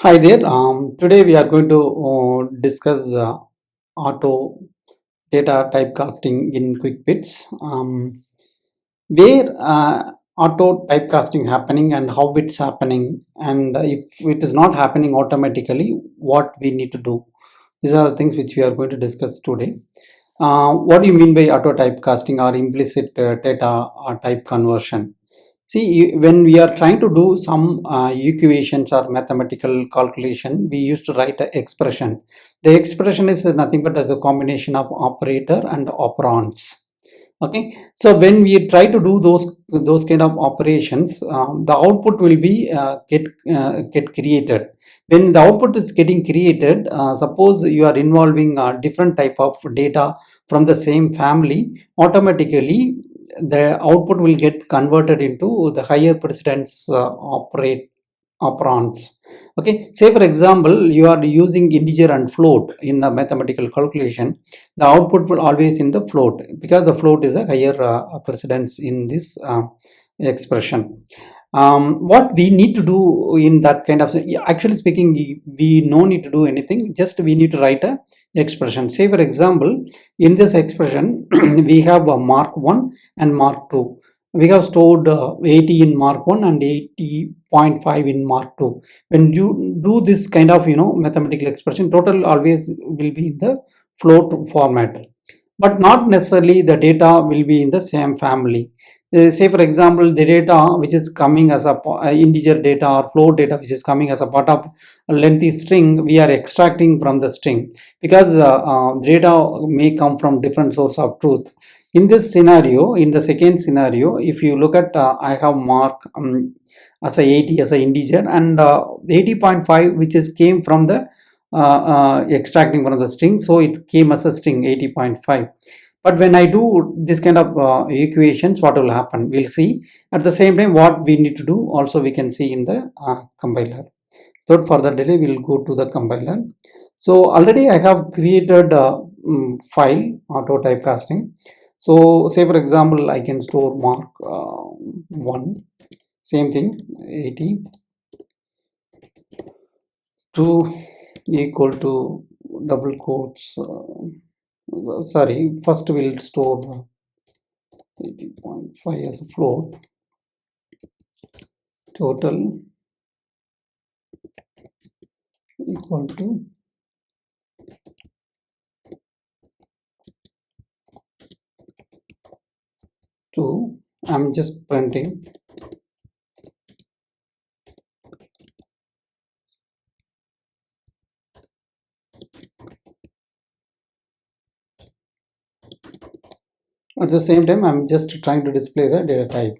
Hi there. Today we are going to discuss auto data typecasting in QuickBits. Where auto typecasting happening and how it's happening, and if it is not happening automatically, what we need to do. These are the things which we are going to discuss today. What do you mean by auto typecasting or implicit data type conversion? See, when we are trying to do some equations or mathematical calculation, we used to write an expression. The expression is nothing but as a combination of operator and operands. Okay, so when we try to do those kind of operations, the output will be get created. When the output is getting created, suppose you are involving different type of data from the same family, automatically the output will get converted into the higher precedence operands. Okay, say for example you are using integer and float in the mathematical calculation, the output will always in the float because the float is a higher precedence in this expression. What we need to do in that kind of, yeah, actually speaking, we no need to do anything, just we need to write a expression. Say for example, in this expression we have a mark 1 and mark 2. We have stored 80 in mark 1 and 80.5 in mark 2. When you do this kind of mathematical expression, total always will be in the float format, but not necessarily the data will be in the same family. Say for example, the data which is coming as a integer data or float data which is coming as a part of a lengthy string, we are extracting from the string because data may come from different source of truth. In this scenario, in the second scenario, if you look at, I have mark as a 80 as a integer, and 80.5 which is came from the extracting from the string, so it came as a string 80.5. But when I do this kind of equations, what will happen, we'll see. At the same time, what we need to do also we can see in the compiler. Without further delay, we'll go to the compiler. So already I have created a file auto typecasting. So say for example, I can store mark 1, same thing, 80, 2 equal to double quotes, sorry, first we'll store 80.5 as a float, total equal to 2. I'm just printing. At the same time, I'm just trying to display the data type.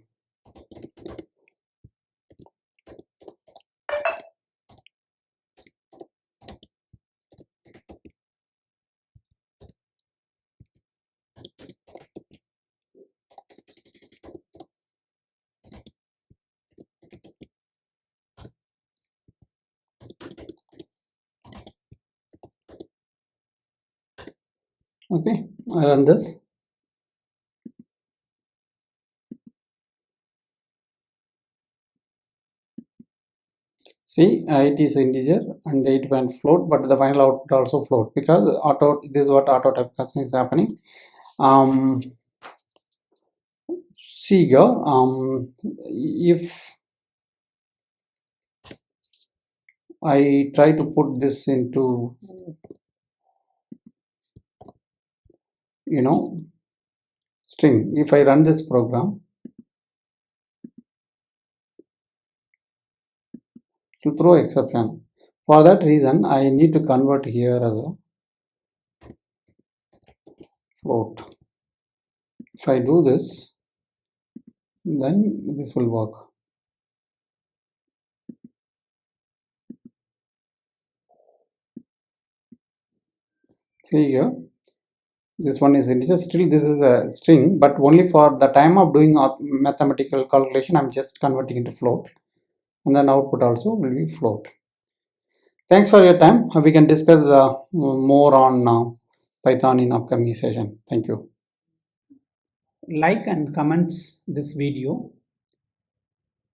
Okay, I run this. See, it is integer and 8 went float, but the final output also float because auto. This is what auto typecasting is happening. Um, See here, if I try to put this into, you know, string, if I run this program, it will throw exception. For that reason, I need to convert here as a float. If I do this, then this will work. See here, this one is integer, still this is a string, but only for the time of doing mathematical calculation, I'm just converting into float, and then output also will be float. Thanks for your time. We can discuss more on Python in upcoming session. Thank you. Like and comments this video.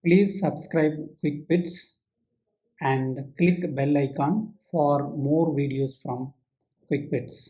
Please subscribe QuickBits and click bell icon for more videos from QuickBits.